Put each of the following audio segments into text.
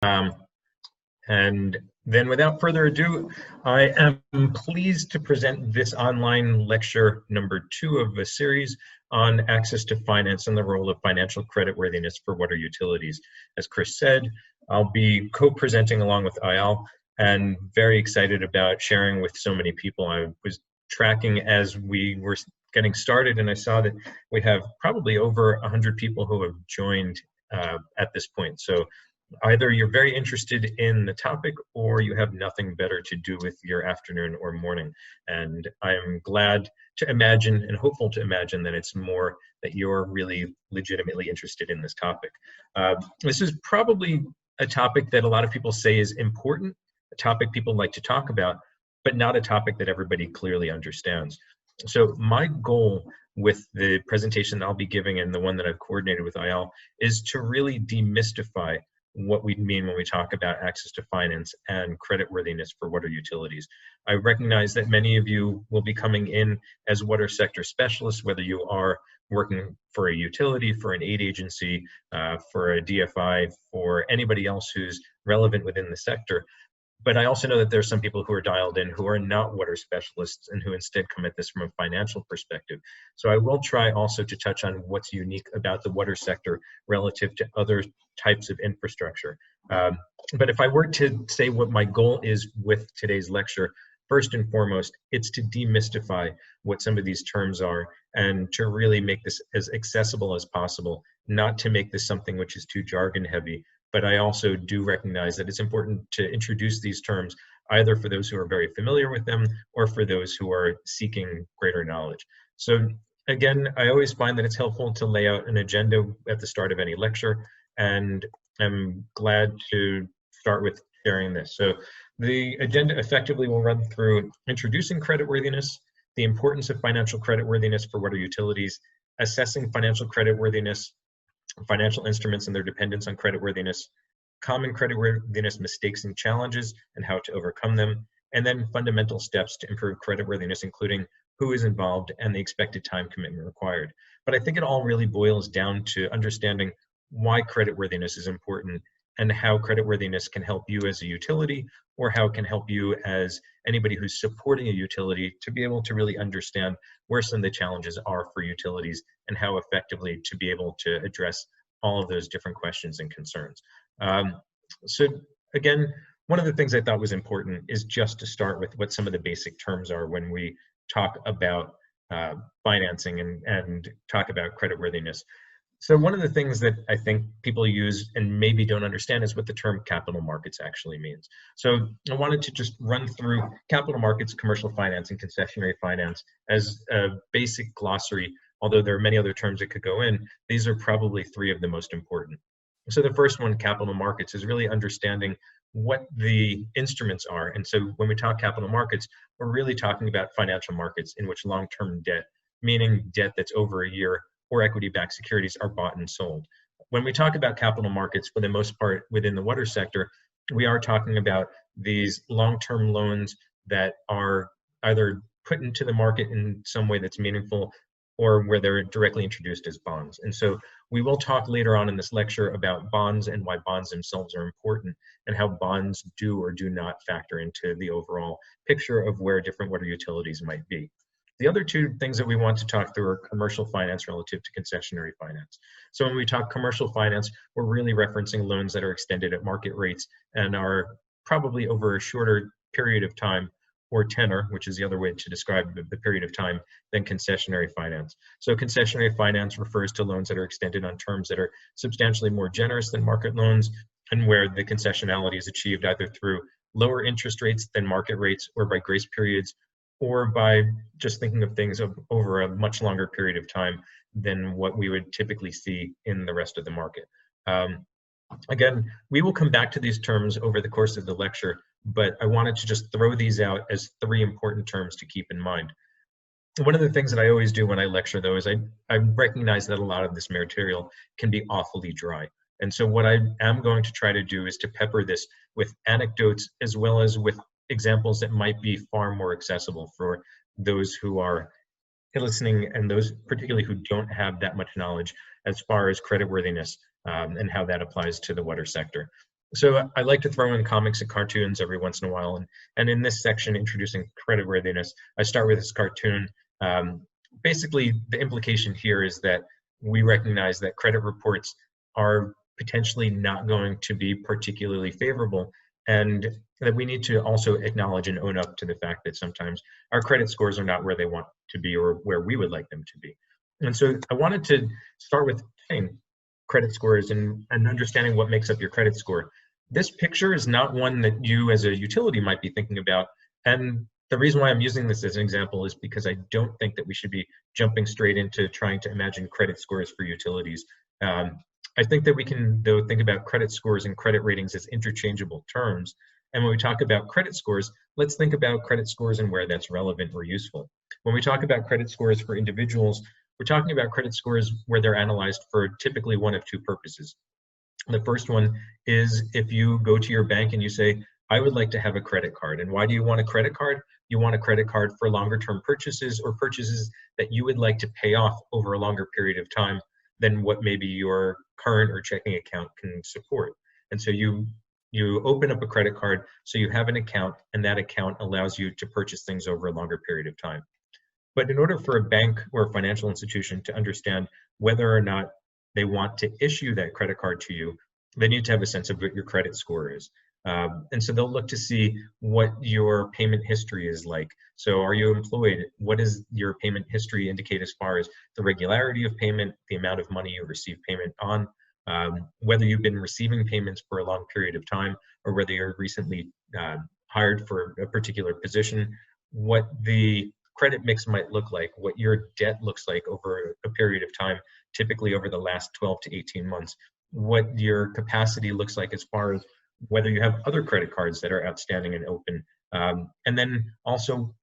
And then without further ado, I am pleased to present this online lecture number 2 of a series on access to finance and the role of financial creditworthiness for water utilities. As Chris said, I'll be co-presenting along with Eyal, and very excited about sharing with so many people. I was tracking as we were getting started, and I saw that we have probably over 100 people who have joined at this point. So either you're very interested in the topic or you have nothing better to do with your afternoon or morning. And I'm glad to imagine and hopeful to imagine that it's more that you're really legitimately interested in this topic. This is probably a topic that a lot of people say is important, a topic people like to talk about, but not a topic that everybody clearly understands. So my goal with the presentation I'll be giving and the one that I've coordinated with Eyal is to really demystify what we mean when we talk about access to finance and creditworthiness for water utilities. I recognize that many of you will be coming in as water sector specialists, whether you are working for a utility, for an aid agency, for a DFI, for anybody else who's relevant within the sector. But I also know that there's some people who are dialed in who are not water specialists and who instead come at this from a financial perspective. So I will try also to touch on what's unique about the water sector relative to other types of infrastructure. But if I were to say what my goal is with today's lecture, first and foremost, it's to demystify what some of these terms are and to really make this as accessible as possible, not to make this something which is too jargon heavy. But I also do recognize that it's important to introduce these terms either for those who are very familiar with them or for those who are seeking greater knowledge. So again, I always find that it's helpful to lay out an agenda at the start of any lecture, and I'm glad to start with sharing this. So the agenda effectively will run through introducing creditworthiness, the importance of financial creditworthiness for water utilities, assessing financial creditworthiness, financial instruments and their dependence on creditworthiness, common creditworthiness mistakes and challenges and how to overcome them, and then fundamental steps to improve creditworthiness, including who is involved and the expected time commitment required. But I think it all really boils down to understanding why creditworthiness is important and how creditworthiness can help you as a utility, or how it can help you as anybody who's supporting a utility to be able to really understand where some of the challenges are for utilities and how effectively to be able to address all of those different questions and concerns. So again, one of the things I thought was important is just to start with what some of the basic terms are when we talk about financing and talk about creditworthiness. So one of the things that I think people use and maybe don't understand is what the term capital markets actually means. So I wanted to just run through capital markets, commercial finance, and concessionary finance as a basic glossary. Although there are many other terms that could go in, these are probably 3 of the most important. So the first one, capital markets, is really understanding what the instruments are. And so when we talk capital markets, we're really talking about financial markets in which long-term debt, meaning debt that's over a year, or equity-backed securities are bought and sold. When we talk about capital markets, for the most part within the water sector, we are talking about these long-term loans that are either put into the market in some way that's meaningful or where they're directly introduced as bonds. And so we will talk later on in this lecture about bonds and why bonds themselves are important and how bonds do or do not factor into the overall picture of where different water utilities might be. The other 2 things that we want to talk through are commercial finance relative to concessionary finance. So when we talk commercial finance, we're really referencing loans that are extended at market rates and are probably over a shorter period of time or tenor, which is the other way to describe the period of time, than concessionary finance. So concessionary finance refers to loans that are extended on terms that are substantially more generous than market loans and where the concessionality is achieved either through lower interest rates than market rates or by grace periods, or by just thinking of things over a much longer period of time than what we would typically see in the rest of the market. Again, we will come back to these terms over the course of the lecture, but I wanted to just throw these out as 3 important terms to keep in mind. One of the things that I always do when I lecture, though, is I recognize that a lot of this material can be awfully dry. And so what I am going to try to do is to pepper this with anecdotes as well as with examples that might be far more accessible for those who are listening and those particularly who don't have that much knowledge as far as creditworthiness and how that applies to the water sector. So I like to throw in comics and cartoons every once in a while. And in this section, introducing creditworthiness, I start with this cartoon. Basically, the implication here is that we recognize that credit reports are potentially not going to be particularly favorable, and that we need to also acknowledge and own up to the fact that sometimes our credit scores are not where they want to be or where we would like them to be. And so I wanted to start with credit scores and understanding what makes up your credit score. This picture is not one that you as a utility might be thinking about. And the reason why I'm using this as an example is because I don't think that we should be jumping straight into trying to imagine credit scores for utilities. I think that we can, though, think about credit scores and credit ratings as interchangeable terms. And when we talk about credit scores, let's think about credit scores and where that's relevant or useful. When we talk about credit scores for individuals, we're talking about credit scores where they're analyzed for typically one of two purposes. The first one is if you go to your bank and you say, I would like to have a credit card. And why do you want a credit card? You want a credit card for longer term purchases or purchases that you would like to pay off over a longer period of time than what maybe your current or checking account can support. And so you open up a credit card so you have an account, and that account allows you to purchase things over a longer period of time. But in order for a bank or a financial institution to understand whether or not they want to issue that credit card to you, they need to have a sense of what your credit score is. And so they'll look to see what your payment history is like. So are you employed? What does your payment history indicate as far as the regularity of payment, the amount of money you receive payment on, whether you've been receiving payments for a long period of time, or whether you're recently hired for a particular position, what the credit mix might look like, what your debt looks like over a period of time, typically over the last 12 to 18 months, what your capacity looks like as far as whether you have other credit cards that are outstanding and open. And then also,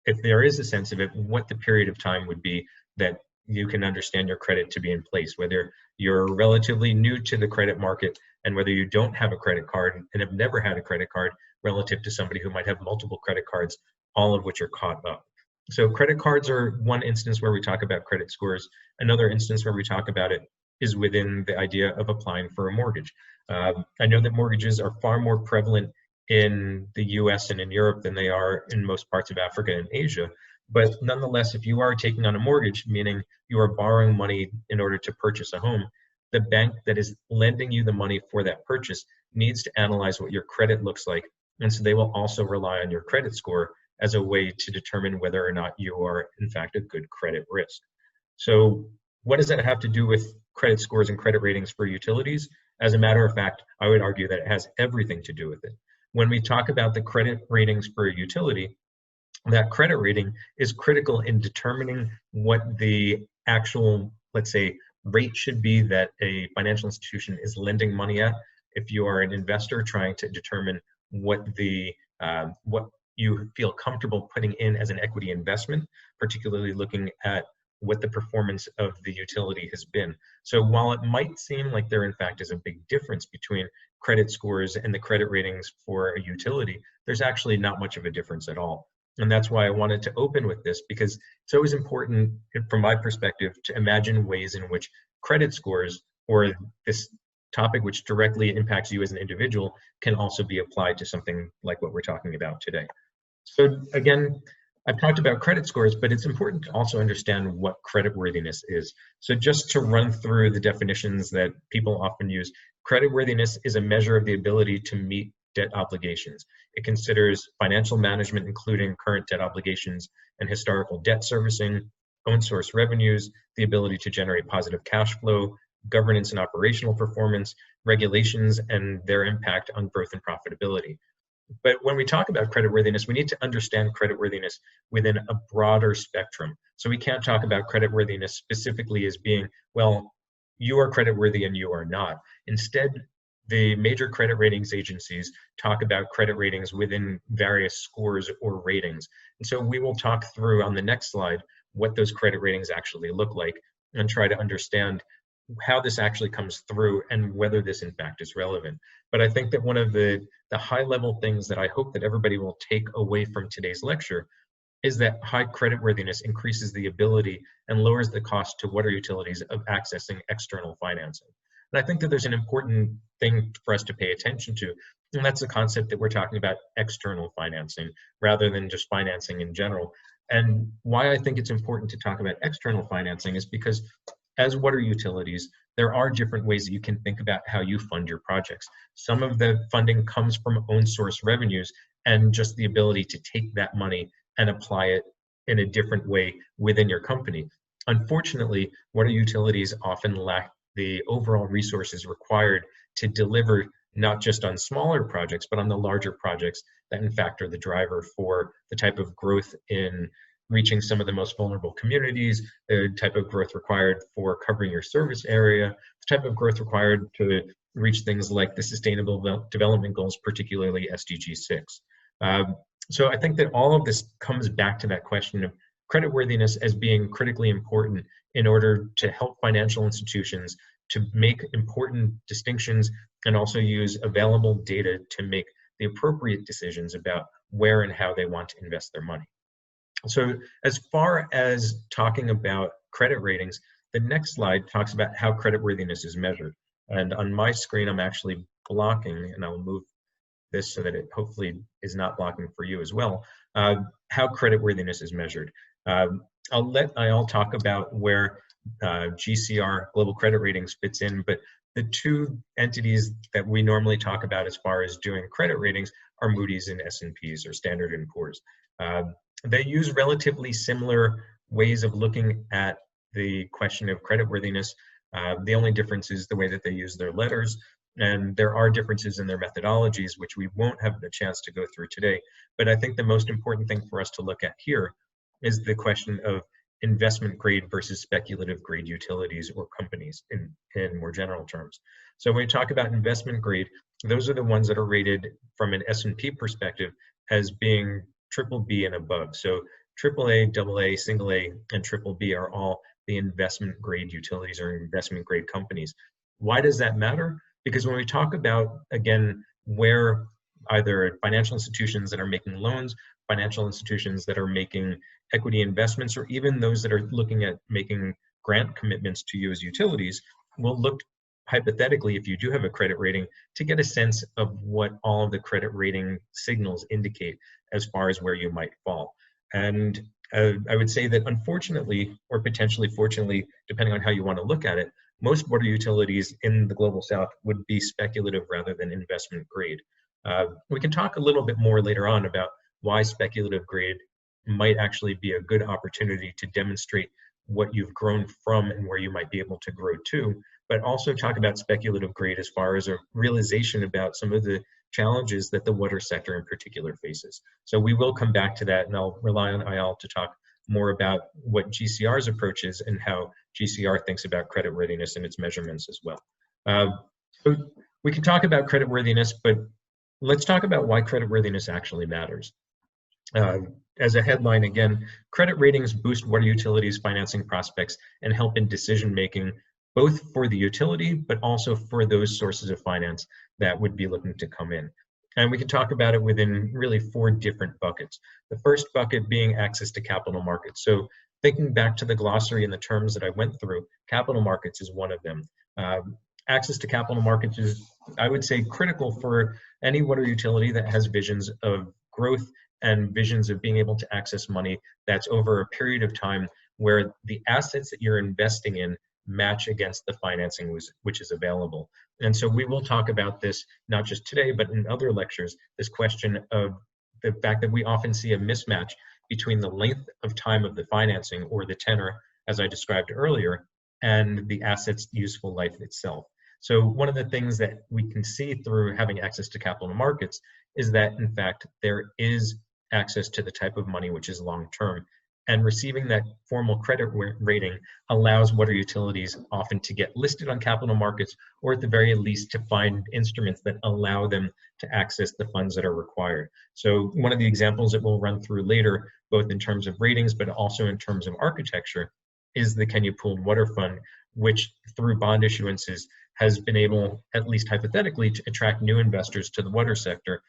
if there is a sense of it, what the period of time would be that you can understand your credit to be in place, whether you're relatively new to the credit market and whether you don't have a credit card and have never had a credit card relative to somebody who might have multiple credit cards, all of which are caught up. So credit cards are one instance where we talk about credit scores. Another instance where we talk about it is within the idea of applying for a mortgage. I know that mortgages are far more prevalent in the US and in Europe than they are in most parts of Africa and Asia. But nonetheless, if you are taking on a mortgage, meaning you are borrowing money in order to purchase a home, the bank that is lending you the money for that purchase needs to analyze what your credit looks like. And so they will also rely on your credit score as a way to determine whether or not you are, in fact, a good credit risk. So what does that have to do with credit scores and credit ratings for utilities? As a matter of fact, I would argue that it has everything to do with it. When we talk about the credit ratings for a utility, that credit rating is critical in determining what the actual, let's say, rate should be that a financial institution is lending money at. If you are an investor trying to determine what you feel comfortable putting in as an equity investment, particularly looking at what the performance of the utility has been. So while it might seem like there in fact is a big difference between credit scores and the credit ratings for a utility, there's actually not much of a difference at all. And that's why I wanted to open with this, because it's always important from my perspective to imagine ways in which credit scores, or this topic which directly impacts you as an individual, can also be applied to something like what we're talking about today. So again, I've talked about credit scores, but it's important to also understand what creditworthiness is. So just to run through the definitions that people often use, creditworthiness is a measure of the ability to meet debt obligations. It considers financial management, including current debt obligations and historical debt servicing, own source revenues, the ability to generate positive cash flow, governance and operational performance, regulations, and their impact on growth and profitability. But when we talk about creditworthiness, we need to understand creditworthiness within a broader spectrum. So we can't talk about creditworthiness specifically as being, well, you are creditworthy and you are not. Instead, the major credit ratings agencies talk about credit ratings within various scores or ratings. And so we will talk through on the next slide what those credit ratings actually look like and try to understand how this actually comes through and whether this in fact is relevant. But I think that one of the high level things that I hope that everybody will take away from today's lecture is that high creditworthiness increases the ability and lowers the cost to water utilities of accessing external financing. And I think that there's an important thing for us to pay attention to, and that's the concept that we're talking about external financing rather than just financing in general. And why I think it's important to talk about external financing is because as water utilities, there are different ways that you can think about how you fund your projects. Some of the funding comes from own source revenues and just the ability to take that money and apply it in a different way within your company. Unfortunately, water utilities often lack the overall resources required to deliver not just on smaller projects, but on the larger projects that in fact are the driver for the type of growth in reaching some of the most vulnerable communities, the type of growth required for covering your service area, the type of growth required to reach things like the Sustainable Development Goals, particularly SDG 6. So I think that all of this comes back to that question of creditworthiness as being critically important in order to help financial institutions to make important distinctions and also use available data to make the appropriate decisions about where and how they want to invest their money. So as far as talking about credit ratings, the next slide talks about how creditworthiness is measured. And on my screen, I'm actually blocking, and I'll move this so that it hopefully is not blocking for you as well, how creditworthiness is measured. I'll let Eyal talk about where GCR, Global Credit Ratings, fits in, but the two entities that we normally talk about as far as doing credit ratings are Moody's and S&P's, or Standard & Poor's. They use relatively similar ways of looking at the question of creditworthiness. The only difference is the way that they use their letters, and there are differences in their methodologies, which we won't have the chance to go through today. But I think the most important thing for us to look at here is the question of investment grade versus speculative grade utilities or companies in more general terms. So when we talk about investment grade, those are the ones that are rated from an S&P perspective as being BBB and above. So AAA, AA, single A, and BBB are all the investment grade utilities or investment grade companies. Why does that matter? Because when we talk about, again, where either financial institutions that are making loans, financial institutions that are making equity investments, or even those that are looking at making grant commitments to you as utilities, will look hypothetically, if you do have a credit rating, to get a sense of what all of the credit rating signals indicate as far as where you might fall. And I would say that unfortunately, or potentially fortunately, depending on how you want to look at it, most water utilities in the global south would be speculative rather than investment grade. We can talk a little bit more later on about why speculative grade might actually be a good opportunity to demonstrate what you've grown from and where you might be able to grow to, but also talk about speculative grade as far as a realization about some of the challenges that the water sector in particular faces. So we will come back to that, and I'll rely on Eyal to talk more about what GCR's approach is and how GCR thinks about creditworthiness and its measurements as well. So we can talk about creditworthiness, but let's talk about why creditworthiness actually matters. As a headline, again, credit ratings boost water utilities' financing prospects and help in decision-making, both for the utility, but also for those sources of finance that would be looking to come in. And we can talk about it within really 4 different buckets. The first bucket being access to capital markets. So thinking back to the glossary and the terms that I went through, capital markets is one of them. Access to capital markets is, I would say, critical for any water utility that has visions of growth and visions of being able to access money that's over a period of time where the assets that you're investing in match against the financing which is available. And so we will talk about this not just today, but in other lectures, this question of the fact that we often see a mismatch between the length of time of the financing, or the tenor, as I described earlier, and the asset's useful life itself. So one of the things that we can see through having access to capital markets is that, in fact, there is access to the type of money which is long-term. And receiving that formal credit rating allows water utilities often to get listed on capital markets, or at the very least to find instruments that allow them to access the funds that are required. So one of the examples that we'll run through later, both in terms of ratings, but also in terms of architecture, is the Kenya Pooled Water Fund, which through bond issuances has been able, at least hypothetically, to attract new investors to the water sector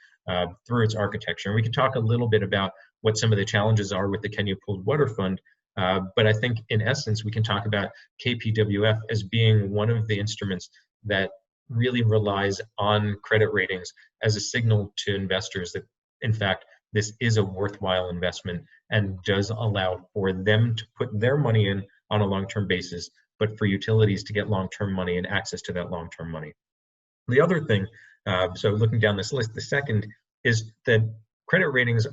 through its architecture. And we can talk a little bit about what some of the challenges are with the Kenya Pooled Water Fund, but I think in essence, we can talk about KPWF as being one of the instruments that really relies on credit ratings as a signal to investors that, in fact, this is a worthwhile investment and does allow for them to put their money in on a long-term basis, but for utilities to get long-term money and access to that long-term money. The other thing, so looking down this list, the second is that credit ratings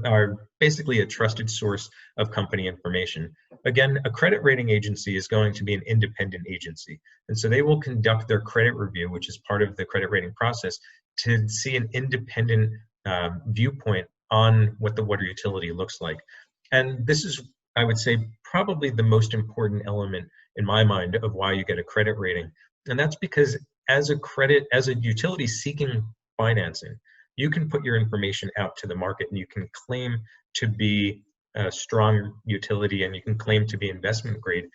are basically a trusted source of company information. Again, a credit rating agency is going to be an independent agency. And so they will conduct their credit review, which is part of the credit rating process, to see an independent viewpoint on what the water utility looks like. And this is, I would say, probably the most important element in my mind of why you get a credit rating. And that's because as a utility seeking financing, you can put your information out to the market and you can claim to be a strong utility and you can claim to be investment grade,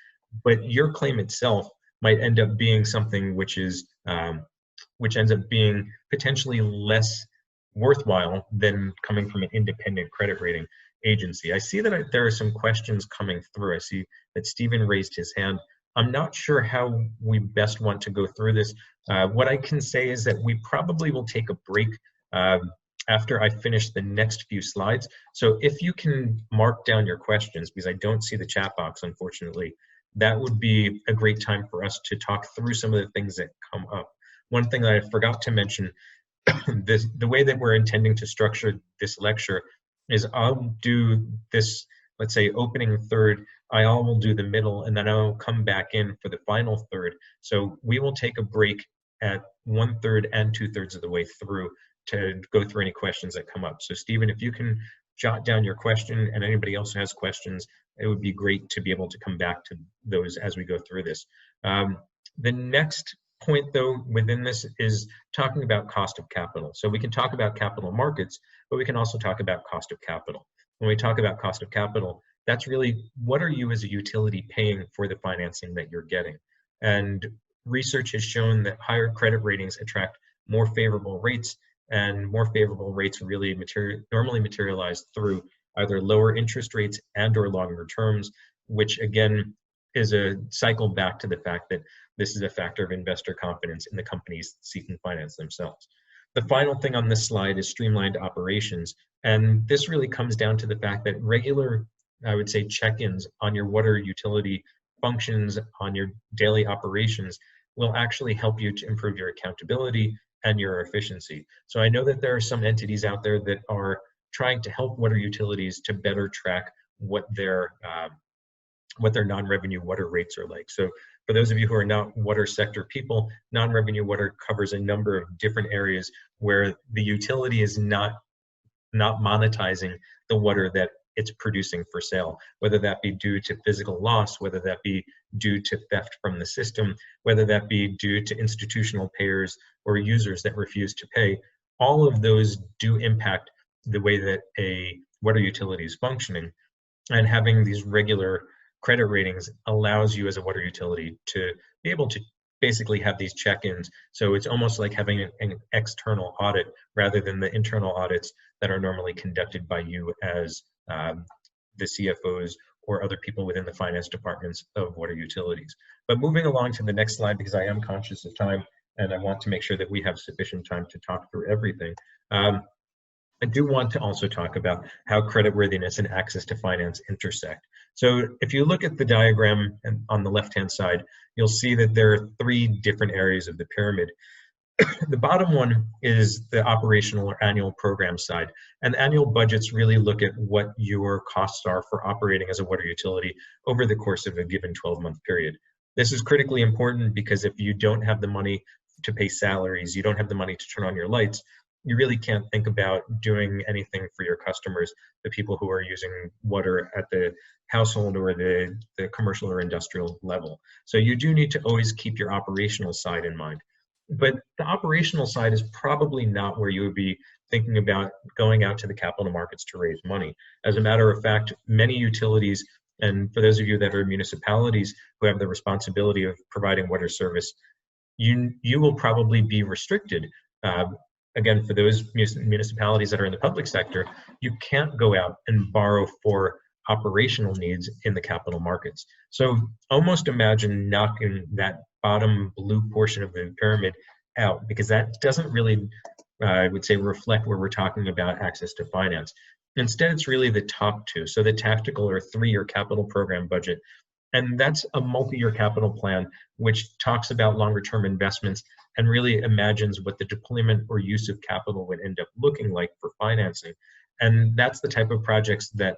but your claim itself might end up being something which ends up being potentially less worthwhile than coming from an independent credit rating agency. I see that there are some questions coming through. I see that Stephen raised his hand. I'm not sure how we best want to go through this. What I can say is that we probably will take a break after I finish the next few slides. So if you can mark down your questions, because I don't see the chat box, unfortunately, that would be a great time for us to talk through some of the things that come up. One thing that I forgot to mention, the way that we're intending to structure this lecture is I'll do this, let's say, opening third, Eyal will do the middle, and then I'll come back in for the final third. So we will take a break at 1/3 and 2/3 of the way through to go through any questions that come up. So Stephen, if you can jot down your question and anybody else who has questions, it would be great to be able to come back to those as we go through this. The next point though within this is talking about cost of capital. So we can talk about capital markets, but we can also talk about cost of capital. When we talk about cost of capital, that's really what are you as a utility paying for the financing that you're getting? And research has shown that higher credit ratings attract more favorable rates, and more favorable rates really normally materialize through either lower interest rates and or longer terms, which again is a cycle back to the fact that this is a factor of investor confidence in the companies seeking finance themselves. The final thing on this slide is streamlined operations. And this really comes down to the fact that regular, I would say, check-ins on your water utility functions, on your daily operations, will actually help you to improve your accountability and your efficiency. So I know that there are some entities out there that are trying to help water utilities to better track what their non-revenue water rates are like. So for those of you who are not water sector people, non-revenue water covers a number of different areas where the utility is not monetizing the water that it's producing for sale, whether that be due to physical loss, whether that be due to theft from the system, whether that be due to institutional payers or users that refuse to pay. All of those do impact the way that a water utility is functioning, and having these regular credit ratings allows you as a water utility to be able to basically have these check-ins. So it's almost like having an external audit rather than the internal audits that are normally conducted by you as the CFOs or other people within the finance departments of water utilities. But moving along to the next slide, because I am conscious of time and I want to make sure that we have sufficient time to talk through everything. I do want to also talk about how creditworthiness and access to finance intersect. So if you look at the diagram on the left-hand side, you'll see that there are 3 different areas of the pyramid. The bottom one is the operational or annual program side. And annual budgets really look at what your costs are for operating as a water utility over the course of a given 12-month period. This is critically important because if you don't have the money to pay salaries, you don't have the money to turn on your lights, you really can't think about doing anything for your customers, the people who are using water at the household or the commercial or industrial level. So you do need to always keep your operational side in mind. But the operational side is probably not where you would be thinking about going out to the capital markets to raise money. As a matter of fact, many utilities, and for those of you that are municipalities who have the responsibility of providing water service, you will probably be restricted. Again, for those municipalities that are in the public sector, you can't go out and borrow for operational needs in the capital markets. So almost imagine knocking that bottom blue portion of the pyramid out, because that doesn't really, I would say, reflect where we're talking about access to finance. Instead, it's really the top two. So the tactical or 3-year capital program budget. And that's a multi-year capital plan, which talks about longer term investments and really imagines what the deployment or use of capital would end up looking like for financing. And that's the type of projects that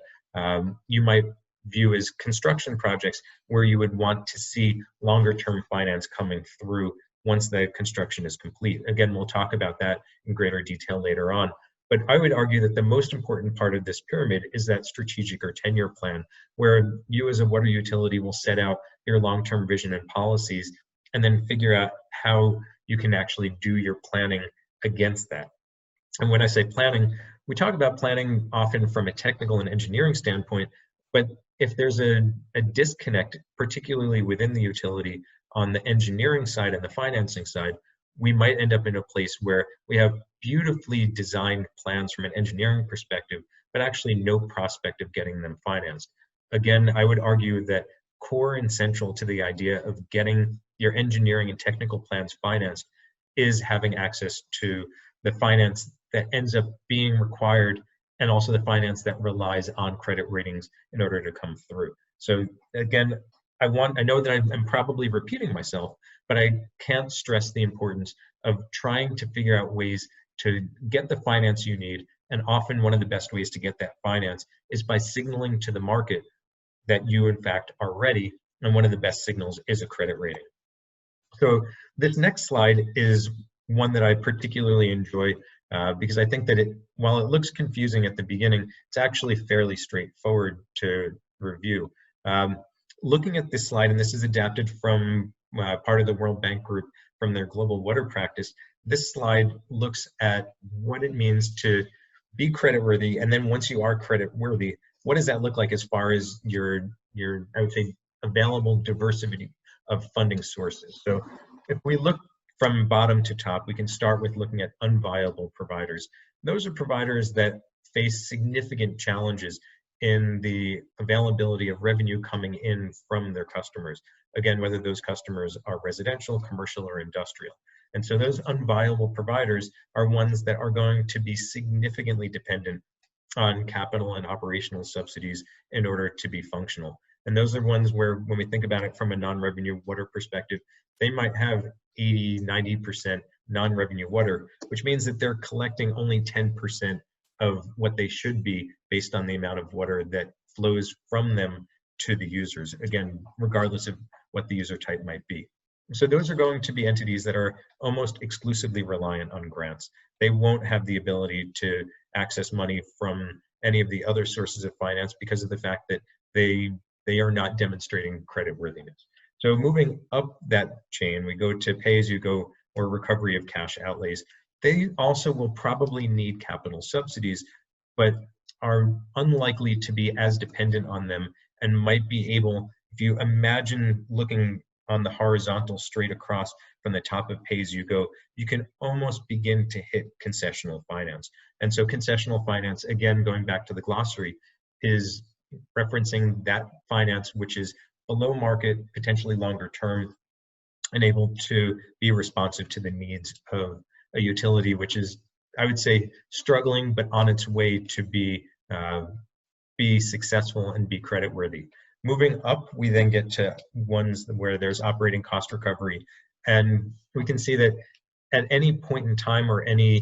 you might view as construction projects, where you would want to see longer term finance coming through once the construction is complete. Again, we'll talk about that in greater detail later on. But I would argue that the most important part of this pyramid is that strategic or 10-year plan, where you as a water utility will set out your long-term vision and policies, and then figure out how you can actually do your planning against that. And when I say planning, we talk about planning often from a technical and engineering standpoint, but if there's a disconnect, particularly within the utility on the engineering side and the financing side, we might end up in a place where we have beautifully designed plans from an engineering perspective, but actually no prospect of getting them financed. Again, I would argue that core and central to the idea of getting your engineering and technical plans financed is having access to the finance that ends up being required, and also the finance that relies on credit ratings in order to come through. So again, I know that I'm probably repeating myself, but I can't stress the importance of trying to figure out ways to get the finance you need. And often one of the best ways to get that finance is by signaling to the market that you in fact are ready. And one of the best signals is a credit rating. So this next slide is one that I particularly enjoy because I think that while it looks confusing at the beginning, it's actually fairly straightforward to review. Looking at this slide, and this is adapted from part of the World Bank Group from their global water practice, this slide looks at what it means to be creditworthy, and then once you are creditworthy, what does that look like as far as your I would say available diversity of funding sources. So if we look from bottom to top, we can start with looking at unviable providers. Those are providers that face significant challenges in the availability of revenue coming in from their customers. Again, whether those customers are residential, commercial, or industrial. And so those unviable providers are ones that are going to be significantly dependent on capital and operational subsidies in order to be functional. And those are ones where, when we think about it from a non-revenue water perspective, they might have 80, 90% non-revenue water, which means that they're collecting only 10% of what they should be based on the amount of water that flows from them to the users, again, regardless of what the user type might be. So those are going to be entities that are almost exclusively reliant on grants. They won't have the ability to access money from any of the other sources of finance because of the fact that they are not demonstrating creditworthiness. So moving up that chain, we go to pay-as-you-go or recovery of cash outlays. They also will probably need capital subsidies, but are unlikely to be as dependent on them and might be able, if you imagine looking on the horizontal straight across from the top of pay-as-you-go, you can almost begin to hit concessional finance. And so concessional finance, again, going back to the glossary, is referencing that finance which is below market, potentially longer term, and able to be responsive to the needs of a utility which is, I would say, struggling but on its way to be successful and be creditworthy. Moving up, we then get to ones where there's operating cost recovery, and we can see that at any point in time or any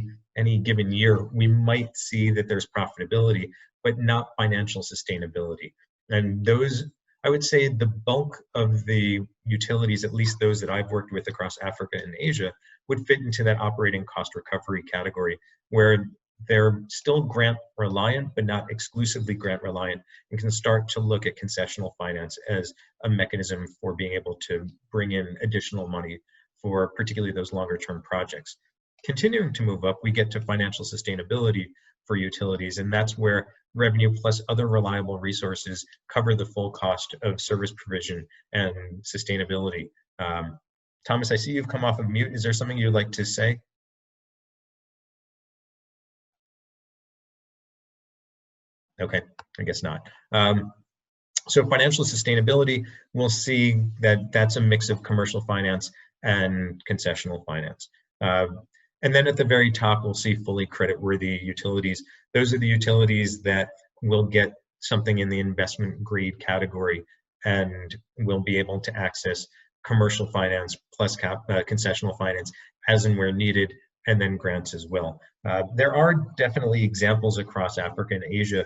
given year, we might see that there's profitability, but not financial sustainability. And those, I would say, the bulk of the utilities, at least those that I've worked with across Africa and Asia, would fit into that operating cost recovery category, where they're still grant reliant, but not exclusively grant reliant, and can start to look at concessional finance as a mechanism for being able to bring in additional money for particularly those longer term projects. Continuing to move up, we get to financial sustainability for utilities, and that's where revenue plus other reliable resources cover the full cost of service provision and sustainability. Thomas, I see you've come off of mute. Is there something you'd like to say? Okay, I guess not. So financial sustainability, we'll see that that's a mix of commercial finance and concessional finance. And then at the very top, we'll see fully creditworthy utilities. Those are the utilities that will get something in the investment grade category and will be able to access commercial finance plus concessional finance as and where needed, and then grants as well. There are definitely examples across Africa and Asia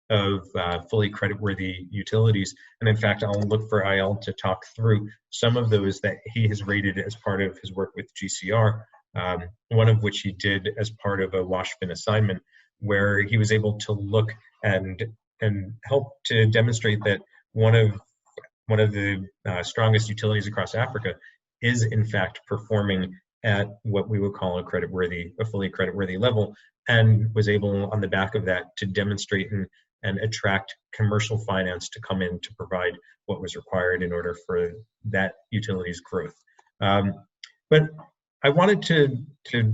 of fully creditworthy utilities. And in fact, I'll look for Eyal to talk through some of those that he has rated as part of his work with GCR, one of which he did as part of a WashFin assignment, where he was able to look and help to demonstrate that one of the strongest utilities across Africa is in fact performing at what we would call a fully creditworthy level, and was able on the back of that to demonstrate and attract commercial finance to come in to provide what was required in order for that utility's growth. But I wanted to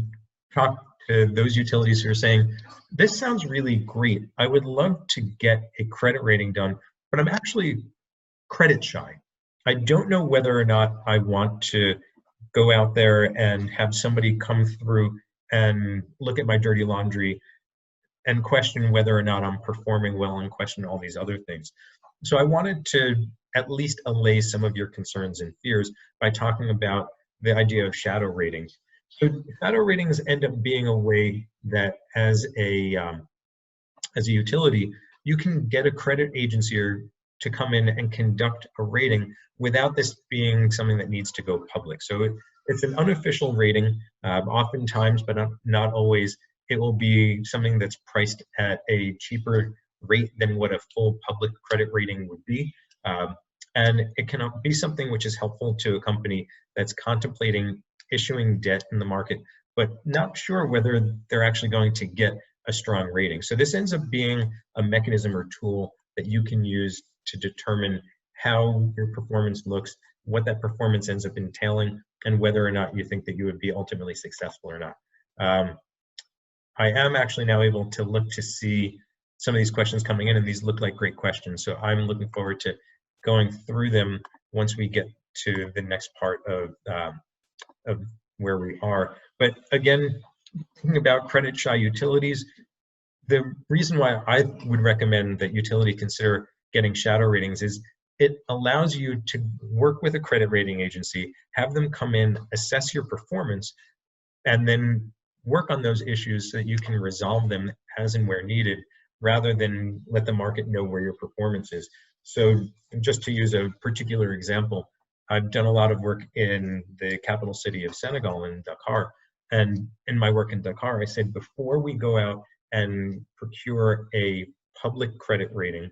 talk to those utilities who are saying, this sounds really great. I would love to get a credit rating done, but I'm actually credit shy. I don't know whether or not I want to go out there and have somebody come through and look at my dirty laundry and question whether or not I'm performing well and question all these other things. So I wanted to at least allay some of your concerns and fears by talking about the idea of shadow ratings. So shadow ratings end up being a way that as a utility, you can get a credit agency to come in and conduct a rating without this being something that needs to go public. So it's an unofficial rating, oftentimes, but not always. It will be something that's priced at a cheaper rate than what a full public credit rating would be. And it can be something which is helpful to a company that's contemplating issuing debt in the market, but not sure whether they're actually going to get a strong rating. So this ends up being a mechanism or tool that you can use to determine how your performance looks, what that performance ends up entailing, and whether or not you think that you would be ultimately successful or not. I am actually now able to look to see some of these questions coming in, and these look like great questions. So I'm looking forward to going through them once we get to the next part of where we are. But again, thinking about credit shy utilities, the reason why I would recommend that utility consider getting shadow ratings is it allows you to work with a credit rating agency, have them come in, assess your performance, and then work on those issues so that you can resolve them as and where needed, rather than let the market know where your performance is. So just to use a particular example, I've done a lot of work in the capital city of Senegal, in Dakar. And in my work in Dakar, I said, before we go out and procure a public credit rating,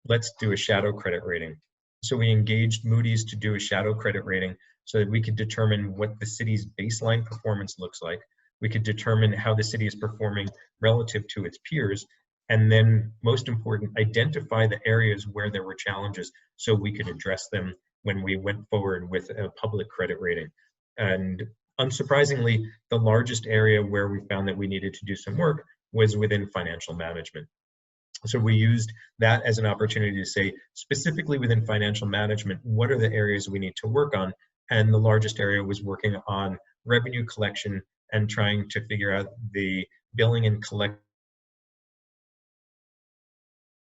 let's do a shadow credit rating. So we engaged Moody's to do a shadow credit rating so that we could determine what the city's baseline performance looks like. We could determine how the city is performing relative to its peers, and then most important, identify the areas where there were challenges so we could address them when we went forward with a public credit rating. And unsurprisingly, the largest area where we found that we needed to do some work was within financial management. So we used that as an opportunity to say, specifically within financial management, what are the areas we need to work on? And the largest area was working on revenue collection and trying to figure out the billing and collection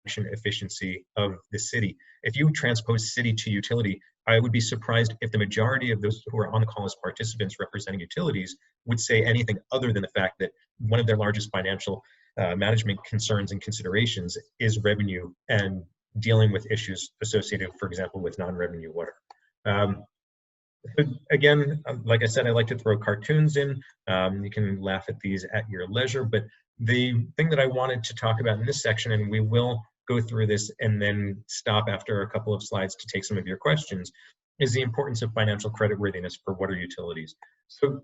efficiency of the city. If you transpose city to utility, I would be surprised if the majority of those who are on the call as participants representing utilities would say anything other than the fact that one of their largest financial management concerns and considerations is revenue and dealing with issues associated, for example, with non-revenue water. Again, like I said, I like to throw cartoons in. You can laugh at these at your leisure, but the thing that I wanted to talk about in this section, and we will go through this and then stop after a couple of slides to take some of your questions, is the importance of financial creditworthiness for water utilities. So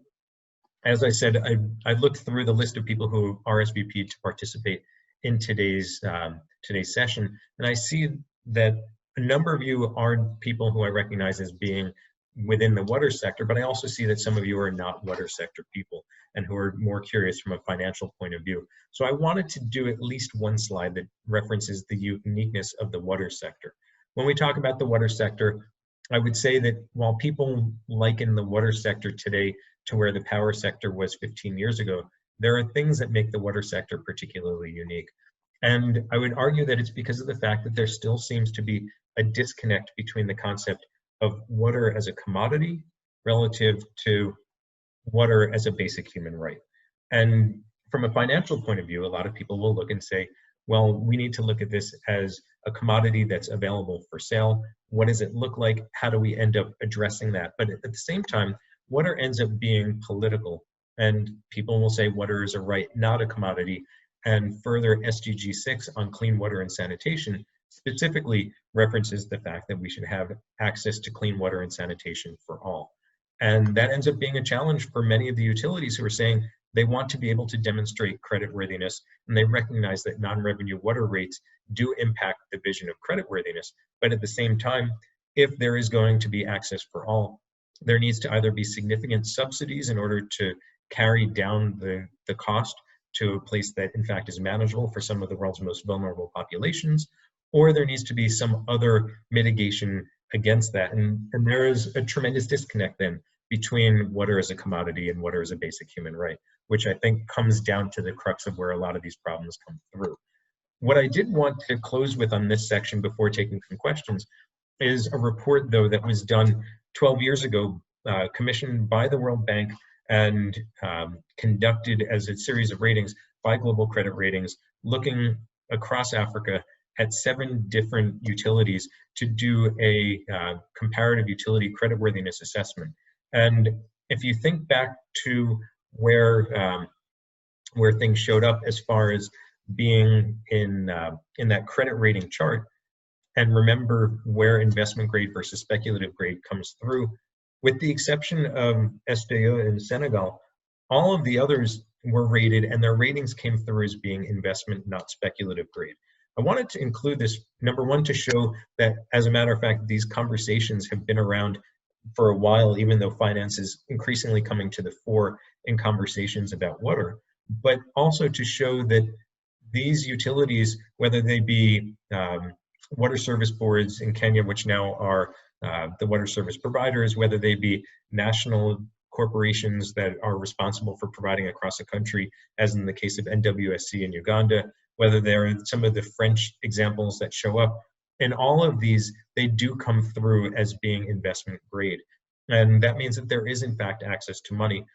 as I said, I looked through the list of people who RSVP'd to participate in today's session, and I see that a number of you are people who I recognize as being within the water sector, but I also see that some of you are not water sector people and who are more curious from a financial point of view. So I wanted to do at least one slide that references the uniqueness of the water sector. When we talk about the water sector, I would say that while people liken the water sector today to where the power sector was 15 years ago, there are things that make the water sector particularly unique. And I would argue that it's because of the fact that there still seems to be a disconnect between the concept of water as a commodity relative to water as a basic human right. And from a financial point of view, a lot of people will look and say, well, we need to look at this as a commodity that's available for sale. What does it look like? How do we end up addressing that? But at the same time, water ends up being political, and people will say water is a right, not a commodity. And further, SDG 6 on clean water and sanitation specifically references the fact that we should have access to clean water and sanitation for all. And that ends up being a challenge for many of the utilities who are saying they want to be able to demonstrate creditworthiness, and they recognize that non-revenue water rates do impact the vision of creditworthiness. But at the same time, if there is going to be access for all, there needs to either be significant subsidies in order to carry down the cost to a place that in fact is manageable for some of the world's most vulnerable populations, or there needs to be some other mitigation against that. And there is a tremendous disconnect then between water as a commodity and water as a basic human right, which I think comes down to the crux of where a lot of these problems come through. What I did want to close with on this section before taking some questions is a report, though, that was done 12 years ago, commissioned by the World Bank and conducted as a series of ratings by Global Credit Ratings, looking across Africa at 7 different utilities to do a comparative utility creditworthiness assessment. And if you think back to where things showed up as far as being in that credit rating chart, and remember where investment grade versus speculative grade comes through, with the exception of SDE in Senegal, all of the others were rated and their ratings came through as being investment, not speculative grade. I wanted to include this, number one, to show that, as a matter of fact, these conversations have been around for a while, even though finance is increasingly coming to the fore in conversations about water, but also to show that these utilities, whether they be water service boards in Kenya, which now are the water service providers, whether they be national corporations that are responsible for providing across the country, as in the case of NWSC in Uganda, whether they're some of the French examples that show up, in all of these, they do come through as being investment grade. And that means that there is, in fact, access to money.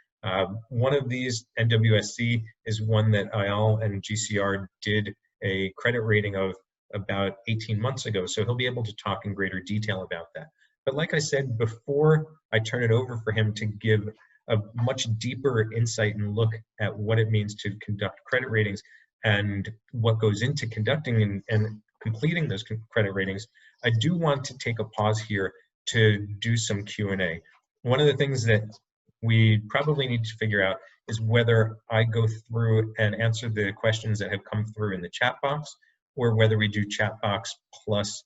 One of these, NWSC, is one that Eyal and GCR did a credit rating of about 18 months ago, so he'll be able to talk in greater detail about that. But like I said, before I turn it over for him to give a much deeper insight and look at what it means to conduct credit ratings and what goes into conducting and completing those credit ratings, I do want to take a pause here to do some Q&A. One of the things that we probably need to figure out is whether I go through and answer the questions that have come through in the chat box, or whether we do chat box plus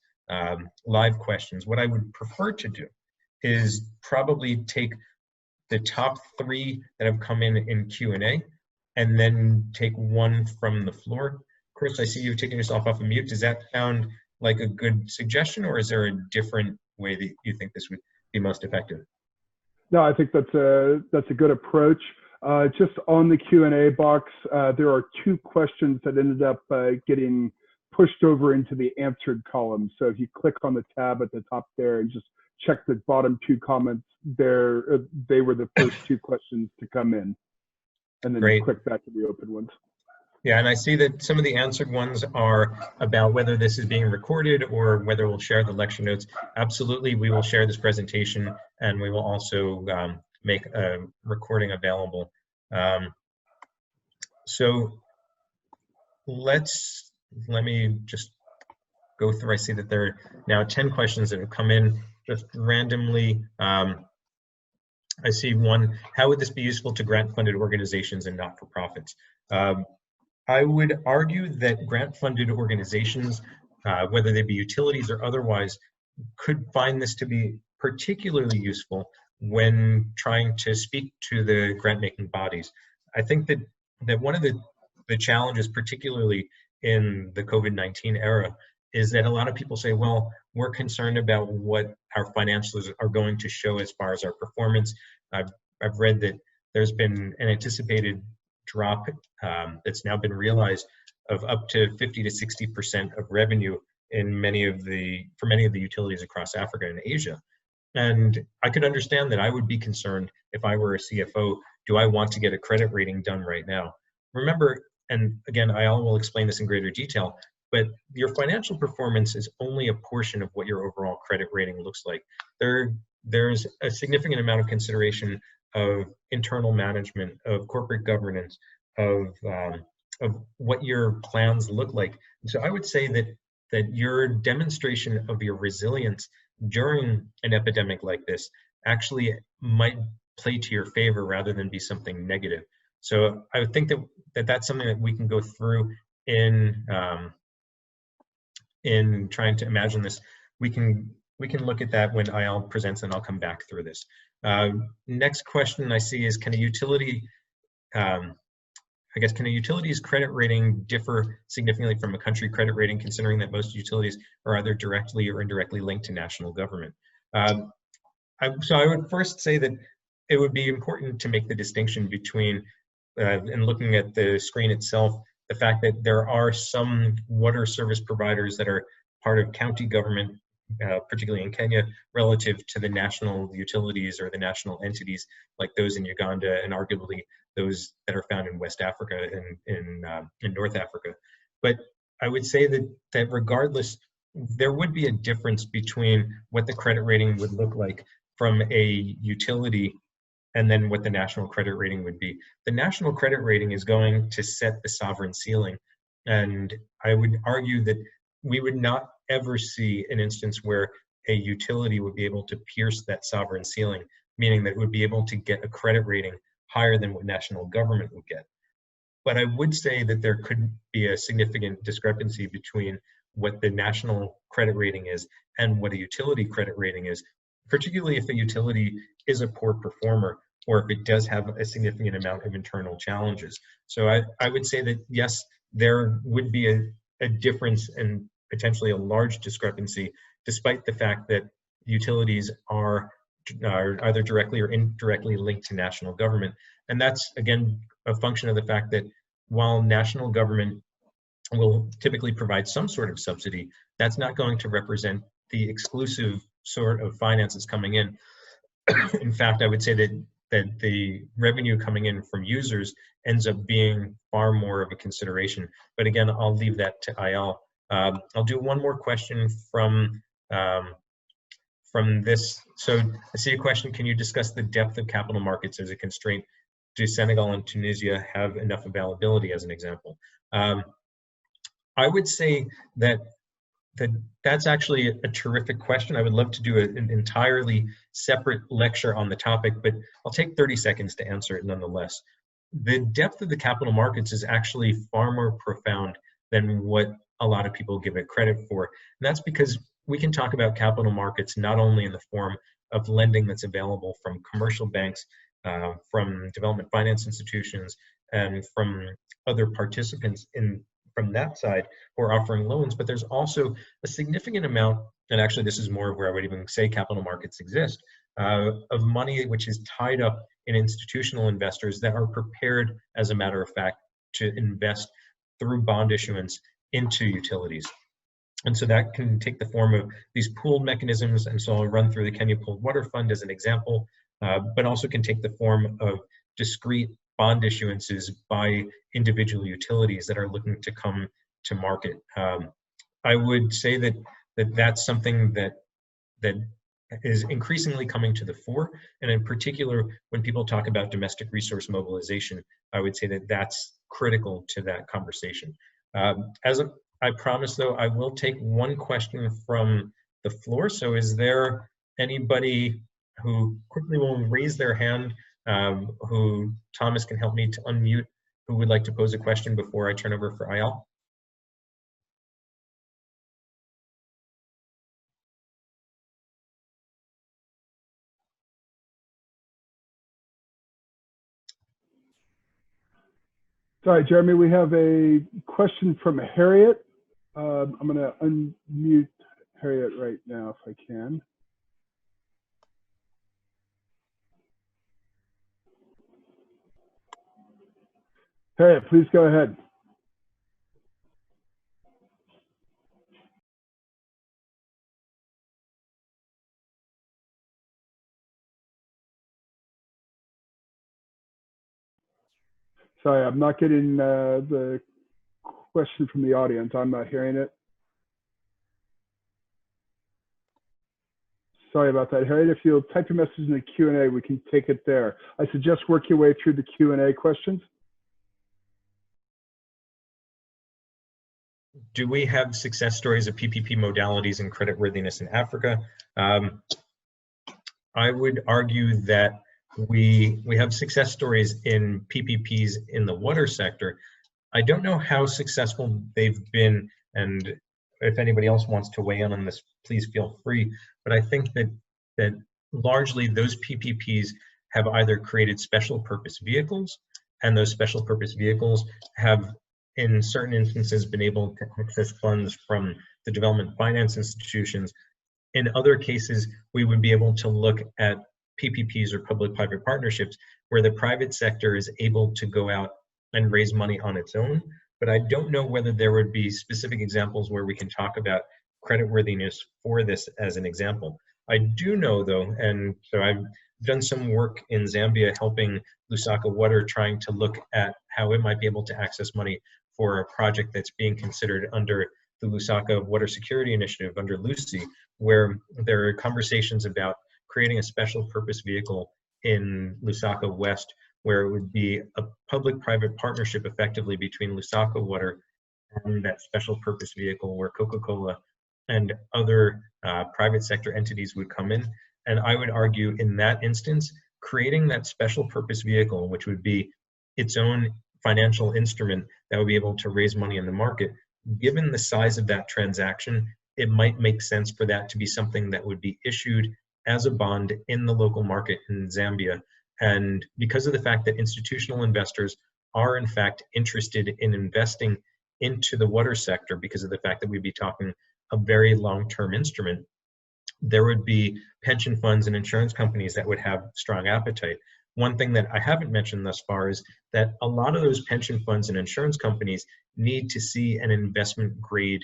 live questions. What I would prefer to do is probably take the top 3 that have come in Q&A and then take one from the floor. Chris, I see you've taken yourself off of mute. Does that sound like a good suggestion, or is there a different way that you think this would be most effective? No, I think that's a good approach. Just on the Q&A box, there are 2 questions that ended up getting pushed over into the answered column. So if you click on the tab at the top there and just check the bottom 2 comments there, they were the first 2 questions to come in. And then you click back to the open ones. Yeah, and I see that some of the answered ones are about whether this is being recorded or whether we'll share the lecture notes. Absolutely, we will share this presentation, and we will also make a recording available. So let me just go through. I see that there are now 10 questions that have come in just randomly. I see one: how would this be useful to grant-funded organizations and not-for-profits? I would argue that grant-funded organizations, whether they be utilities or otherwise, could find this to be particularly useful when trying to speak to the grant-making bodies. I think that one of the challenges, particularly in the COVID-19 era, is that a lot of people say, well, we're concerned about what our financials are going to show as far as our performance. I've read that there's been an anticipated drop that's now been realized of up to 50 to 60% of revenue in for many of the utilities across Africa and Asia. And I could understand that I would be concerned if I were a CFO, do I want to get a credit rating done right now? Remember, and again, Eyal will explain this in greater detail, but your financial performance is only a portion of what your overall credit rating looks like. There's a significant amount of consideration of internal management, of corporate governance, of what your plans look like. And so I would say that your demonstration of your resilience during an epidemic like this actually might play to your favor rather than be something negative. So I would think that that's something that we can go through in trying to imagine this. We can look at that when Eyal presents, and I'll come back through this. Next question I see is, can a utility, can a utility's credit rating differ significantly from a country credit rating, considering that most utilities are either directly or indirectly linked to national government? So I would first say that it would be important to make the distinction between, and looking at the screen itself, the fact that there are some water service providers that are part of county government, particularly in Kenya, relative to the national utilities or the national entities like those in Uganda and arguably those that are found in West Africa and in North Africa. But I would say that regardless, there would be a difference between what the credit rating would look like from a utility and then what the national credit rating would be. The national credit rating is going to set the sovereign ceiling. And I would argue that we would not ever see an instance where a utility would be able to pierce that sovereign ceiling, meaning that it would be able to get a credit rating higher than what national government would get. But I would say that there could be a significant discrepancy between what the national credit rating is and what a utility credit rating is, particularly if a utility is a poor performer or if it does have a significant amount of internal challenges. So I would say that yes, there would be a difference and potentially a large discrepancy, despite the fact that utilities are either directly or indirectly linked to national government. And that's, again, a function of the fact that while national government will typically provide some sort of subsidy, that's not going to represent the exclusive sort of finances coming in. In fact, I would say that the revenue coming in from users ends up being far more of a consideration. But again, I'll leave that to Eyal. I'll do one more question from this. So I see a question, can you discuss the depth of capital markets as a constraint? Do Senegal and Tunisia have enough availability, as an example? I would say that's actually a terrific question. I would love to do an entirely separate lecture on the topic, but I'll take 30 seconds to answer it nonetheless. The depth of the capital markets is actually far more profound than what a lot of people give it credit for. And that's because we can talk about capital markets not only in the form of lending that's available from commercial banks, from development finance institutions, and from other participants from that side who are offering loans, but there's also a significant amount, and actually this is more of where I would even say capital markets exist, of money which is tied up in institutional investors that are prepared, as a matter of fact, to invest through bond issuance into utilities. And so that can take the form of these pooled mechanisms, and so I'll run through the Kenya Pooled Water Fund as an example, but also can take the form of discrete bond issuances by individual utilities that are looking to come to market. I would say that that's something that is increasingly coming to the fore, and in particular, when people talk about domestic resource mobilization, I would say that that's critical to that conversation. As I promised, though, I will take one question from the floor. So is there anybody who quickly will raise their hand, who Thomas can help me to unmute, who would like to pose a question before I turn over for Eyal? Sorry, Jeremy, we have a question from Harriet. I'm going to unmute Harriet right now if I can. Harriet, please go ahead. Sorry, I'm not getting the question from the audience. I'm not hearing it. Sorry about that. Harriet, if you'll type your message in the Q&A, we can take it there. I suggest work your way through the Q&A questions. Do we have success stories of PPP modalities and creditworthiness in Africa? I would argue that we have success stories in PPPs in the water sector. I don't know how successful they've been, and if anybody else wants to weigh in on this, please feel free. But I think that largely those PPPs have either created special purpose vehicles, and those special purpose vehicles have, in certain instances, been able to access funds from the development finance institutions. In other cases, we would be able to look at PPPs or public-private partnerships where the private sector is able to go out and raise money on its own. But I don't know whether there would be specific examples where we can talk about creditworthiness for this as an example. I do know though, and so I've done some work in Zambia helping Lusaka Water trying to look at how it might be able to access money for a project that's being considered under the Lusaka Water Security Initiative, under LUCI, where there are conversations about creating a special purpose vehicle in Lusaka West, where it would be a public-private partnership effectively between Lusaka Water and that special purpose vehicle where Coca-Cola and other private sector entities would come in. And I would argue in that instance, creating that special purpose vehicle, which would be its own financial instrument that would be able to raise money in the market, given the size of that transaction, it might make sense for that to be something that would be issued as a bond in the local market in Zambia. And because of the fact that institutional investors are in fact interested in investing into the water sector, because of the fact that we'd be talking a very long-term instrument, there would be pension funds and insurance companies that would have strong appetite. One thing that I haven't mentioned thus far is that a lot of those pension funds and insurance companies need to see an investment grade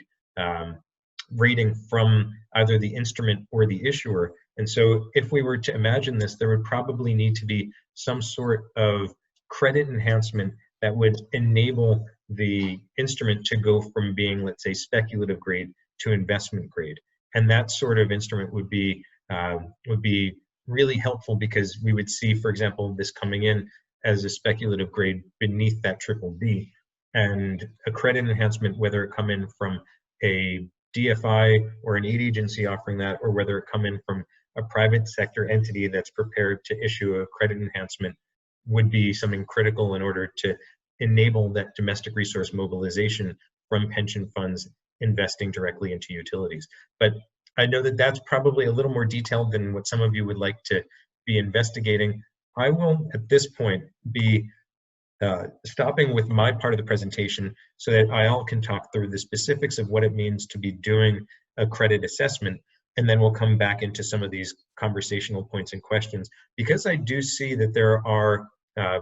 rating from either the instrument or the issuer. And so if we were to imagine this, there would probably need to be some sort of credit enhancement that would enable the instrument to go from being, let's say, speculative grade to investment grade. And that sort of instrument would be really helpful, because we would see, for example, this coming in as a speculative grade beneath that BBB, and a credit enhancement, whether it come in from a DFI or an aid agency offering that, or whether it come in from a private sector entity that's prepared to issue a credit enhancement, would be something critical in order to enable that domestic resource mobilization from pension funds investing directly into utilities. But I know that that's probably a little more detailed than what some of you would like to be investigating. I will, at this point, be stopping with my part of the presentation so that Eyal can talk through the specifics of what it means to be doing a credit assessment, and then we'll come back into some of these conversational points and questions. Because I do see that there are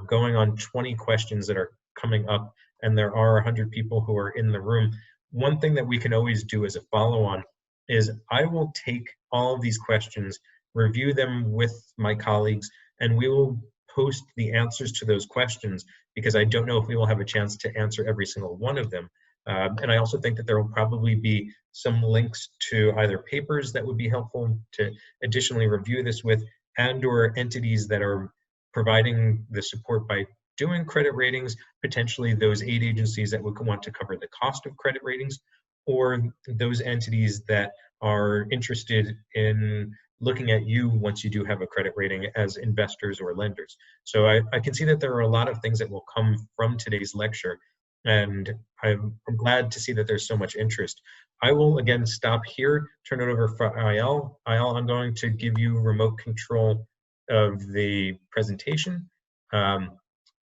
going on 20 questions that are coming up, and there are 100 people who are in the room. One thing that we can always do as a follow-on is I will take all of these questions, review them with my colleagues, and we will post the answers to those questions, because I don't know if we will have a chance to answer every single one of them. And I also think that there will probably be some links to either papers that would be helpful to additionally review this with, and or entities that are providing the support by doing credit ratings, potentially those aid agencies that would want to cover the cost of credit ratings, or those entities that are interested in looking at you once you do have a credit rating as investors or lenders. So I can see that there are a lot of things that will come from today's lecture, and I'm glad to see that there's so much interest. I will again stop here, turn it over for Eyal. Eyal, I'm going to give you remote control of the presentation,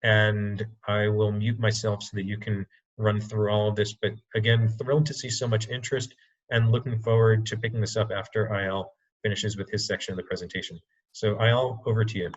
and I will mute myself so that you can run through all of this. But again, thrilled to see so much interest, and looking forward to picking this up after Eyal finishes with his section of the presentation. So Eyal, over to you.